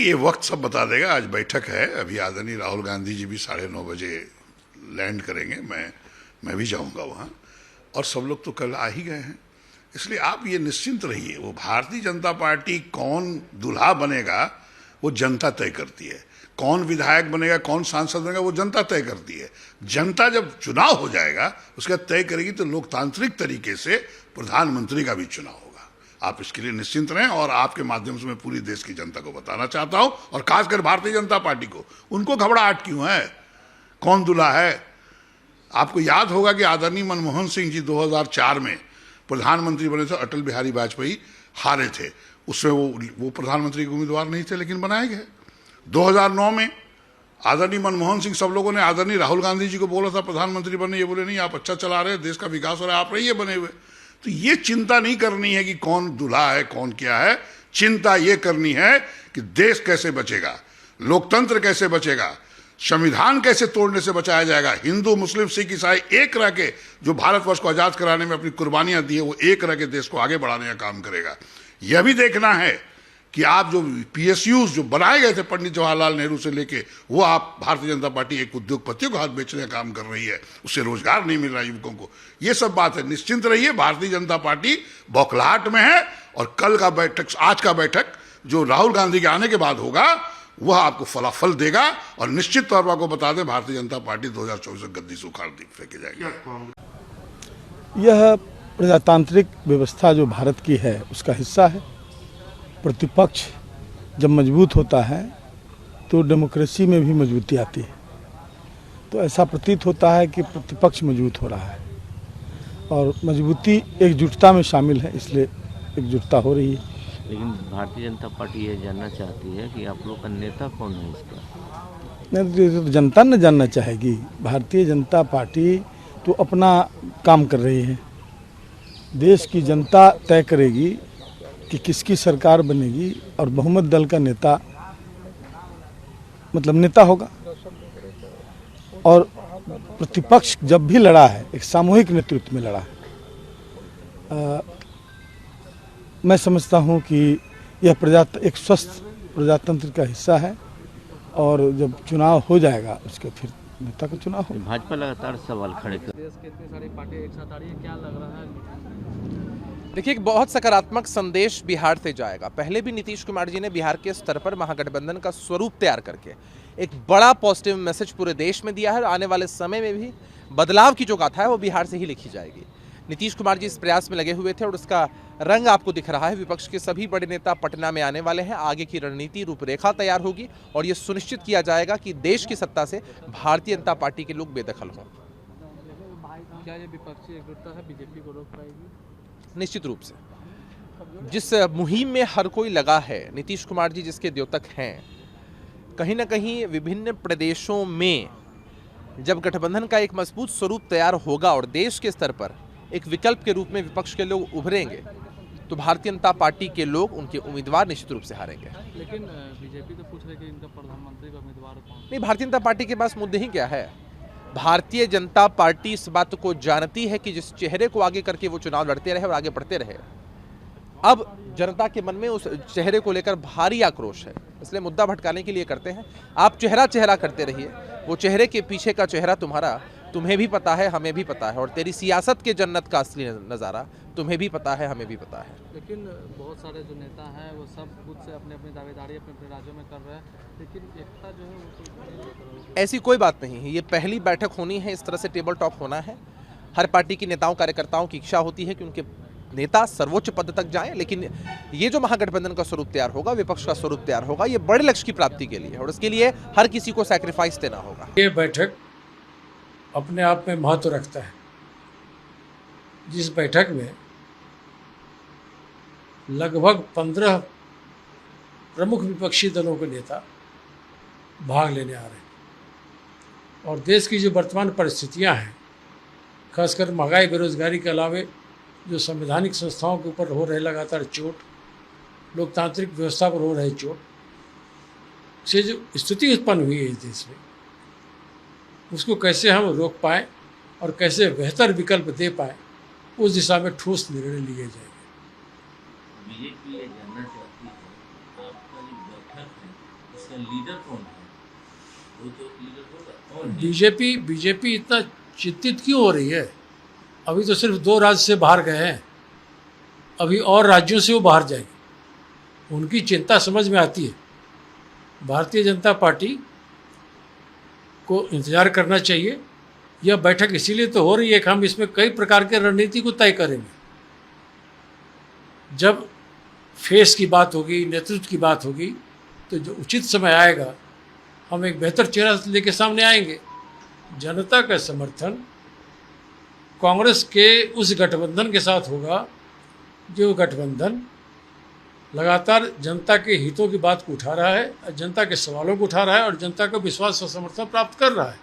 ये वक्त सब बता देगा। आज बैठक है, अभी आदरणीय राहुल गांधी जी भी 9:30 बजे लैंड करेंगे। मैं भी जाऊंगा वहां, और सब लोग तो कल आ ही गए हैं। इसलिए आप ये निश्चिंत रहिए, वो भारतीय जनता पार्टी कौन दूल्हा बनेगा वो जनता तय करती है, कौन विधायक बनेगा, कौन सांसद बनेगा वो जनता तय करती है। जनता जब चुनाव हो जाएगा उसका तय करेगी, तो लोकतांत्रिक तरीके से प्रधानमंत्री का भी चुनाव होगा। आप इसके लिए निश्चिंत रहें, और आपके माध्यम से मैं पूरी देश की जनता को बताना चाहता हूं, और खासकर भारतीय जनता पार्टी को, उनको घबराहट क्यों है, कौन दूल्हा है। आपको याद होगा कि आदरणीय मनमोहन सिंह जी 2004 में प्रधानमंत्री बने थे, अटल बिहारी वाजपेयी हारे थे, उसमें वो प्रधानमंत्री के उम्मीदवार नहीं थे, लेकिन बनाए गए। 2009 में आदरणीय मनमोहन सिंह, सब लोगों ने आदरणीय राहुल गांधी जी को बोला था प्रधानमंत्री बनने, ये बोले नहीं आप अच्छा चला रहे हैं, देश का विकास हो रहा है, आप रहिए बने हुए। तो ये चिंता नहीं करनी है कि कौन दूल्हा है कौन क्या है, चिंता ये करनी है कि देश कैसे बचेगा, लोकतंत्र कैसे बचेगा, संविधान कैसे तोड़ने से बचाया जाएगा। हिंदू मुस्लिम सिख ईसाई एक रह के जो भारतवर्ष को आजाद कराने में अपनी कुर्बानियां दी है, वो एक रह के देश को आगे बढ़ाने का काम करेगा। यह भी देखना है कि आप जो PSUs जो बनाए गए थे पंडित जवाहरलाल नेहरू से लेके, वो आप भारतीय जनता पार्टी एक उद्योगपतियों को हाथ बेचने का काम कर रही है, उससे रोजगार नहीं मिल रहा युवकों को। ये सब बात है, निश्चिंत रहिए, भारतीय जनता पार्टी बौखलाहट में है। और कल का बैठक, आज का बैठक जो राहुल गांधी के आने के बाद होगा, वह आपको फलाफल देगा, और निश्चित तौर पर आपको बता दें भारतीय जनता पार्टी 2024 में गद्दी से उखाड़ फेंके जाएगी। यह प्रजातांत्रिक व्यवस्था जो भारत की है उसका हिस्सा है। प्रतिपक्ष जब मजबूत होता है तो डेमोक्रेसी में भी मजबूती आती है। तो ऐसा प्रतीत होता है कि प्रतिपक्ष मजबूत हो रहा है, और मजबूती एकजुटता में शामिल है, इसलिए एकजुटता हो रही है। लेकिन भारतीय जनता पार्टी ये जानना चाहती है कि आप लोग का नेता कौन है इसका। नहीं तो जनता न जानना चाहेगी। भारतीय जनता पार्टी तो अपना काम कर रही है, देश की जनता तय करेगी कि किसकी सरकार बनेगी, और बहुमत दल का नेता मतलब नेता होगा। और प्रतिपक्ष जब भी लड़ा है एक सामूहिक नेतृत्व में लड़ा है। मैं समझता हूं कि यह एक स्वस्थ प्रजातंत्र का हिस्सा है, और जब चुनाव हो जाएगा उसके फिर नेता का चुनाव हो। भाजपा लगातार सवाल खड़े कर, देश के इतनी सारी पार्टी एक साथ आ रही है, क्या लग रहा है? देखिए, एक बहुत सकारात्मक संदेश बिहार से जाएगा। पहले भी नीतीश कुमार जी ने बिहार के स्तर पर महागठबंधन का स्वरूप तैयार करके एक बड़ा पॉजिटिव मैसेज पूरे देश में दिया है। आने वाले समय में भी बदलाव की जो गाथा है वो बिहार से ही लिखी जाएगी। नीतीश कुमार जी इस प्रयास में लगे हुए थे, और उसका रंग आपको दिख रहा है। विपक्ष के सभी बड़े नेता पटना में आने वाले हैं। आगे की रणनीति रूपरेखा तैयार होगी, और ये सुनिश्चित किया जाएगा कि देश की सत्ता से भारतीय जनता पार्टी के लोग बेदखल हों। क्या ये विपक्षी एकजुटता है बीजेपी को रोक पाएगी? निश्चित रूप से जिस मुहिम में हर कोई लगा है, नीतीश कुमार जी जिसके द्योतक हैं, कहीं ना कहीं विभिन्न प्रदेशों में जब गठबंधन का एक मजबूत स्वरूप तैयार होगा और देश के स्तर पर एक विकल्प के रूप में विपक्ष के लोग उभरेंगे, तो भारतीय जनता पार्टी के लोग, उनके उम्मीदवार निश्चित रूप से हारेंगे। लेकिन बीजेपी तो पूछ रही है कि इनका प्रधानमंत्री का उम्मीदवार कौन? नहीं, भारतीय जनता पार्टी के पास मुद्दे ही क्या है। भारतीय जनता पार्टी इस बात को जानती है कि जिस चेहरे को आगे करके वो चुनाव लड़ते रहे और आगे बढ़ते रहे, अब जनता के मन में उस चेहरे को लेकर भारी आक्रोश है। इसलिए मुद्दा भटकाने के लिए करते हैं। आप चेहरा चेहरा करते रहिए, वो चेहरे के पीछे का चेहरा तुम्हें भी पता है, हमें भी पता है, और तेरी सियासत के जन्नत का असली नज़ारा तुम्हें भी पता है, हमें भी पता है। लेकिन बहुत सारे जो नेता हैं वो सब खुद से अपनी अपनी दावेदारी अपने अपने राज्यों में कर रहे हैं, लेकिन एकता जो है वो ऐसी कोई बात नहीं है। ये पहली बैठक होनी है, इस तरह से टेबल टॉक होना है। हर पार्टी की नेताओं कार्यकर्ताओं की इच्छा होती है कि उनके नेता सर्वोच्च पद तक जाएं, लेकिन ये जो महागठबंधन का स्वरूप तैयार होगा, विपक्ष का स्वरूप तैयार होगा, ये बड़े लक्ष्य की प्राप्ति के लिए, और इसके लिए हर किसी को सैक्रिफाइस देना होगा। ये बैठक अपने आप में महत्व रखता है। जिस बैठक में लगभग 15 प्रमुख विपक्षी दलों के नेता भाग लेने आ रहे हैं, और देश की जो वर्तमान परिस्थितियां हैं, खासकर महंगाई बेरोजगारी के अलावे जो संवैधानिक संस्थाओं के ऊपर हो रहे लगातार चोट, लोकतांत्रिक व्यवस्था पर हो रहे चोट से जो स्थिति उत्पन्न हुई है इस देश में, उसको कैसे हम रोक पाएँ और कैसे बेहतर विकल्प दे पाएँ, उस दिशा में ठोस निर्णय लिए जाएंगे। बीजेपी ये जानना चाहती है आपका जो बैठक है इसका लीडर कौन है? वो तो लीडर होगा कौन है? बीजेपी इतना चिंतित क्यों हो रही है? अभी तो सिर्फ 2 राज्य से बाहर गए हैं, अभी और राज्यों से वो बाहर जाएंगे। उनकी चिंता समझ में आती है। भारतीय जनता पार्टी को इंतजार करना चाहिए। यह बैठक इसीलिए तो हो रही है कि हम इसमें कई प्रकार के रणनीति को तय करेंगे। जब फेस की बात होगी, नेतृत्व की बात होगी, तो जो उचित समय आएगा हम एक बेहतर चेहरा लेके सामने आएंगे। जनता का समर्थन कांग्रेस के उस गठबंधन के साथ होगा जो गठबंधन लगातार जनता के हितों की बात को उठा रहा है, जनता के सवालों को उठा रहा है और जनता का विश्वास और समर्थन प्राप्त कर रहा है।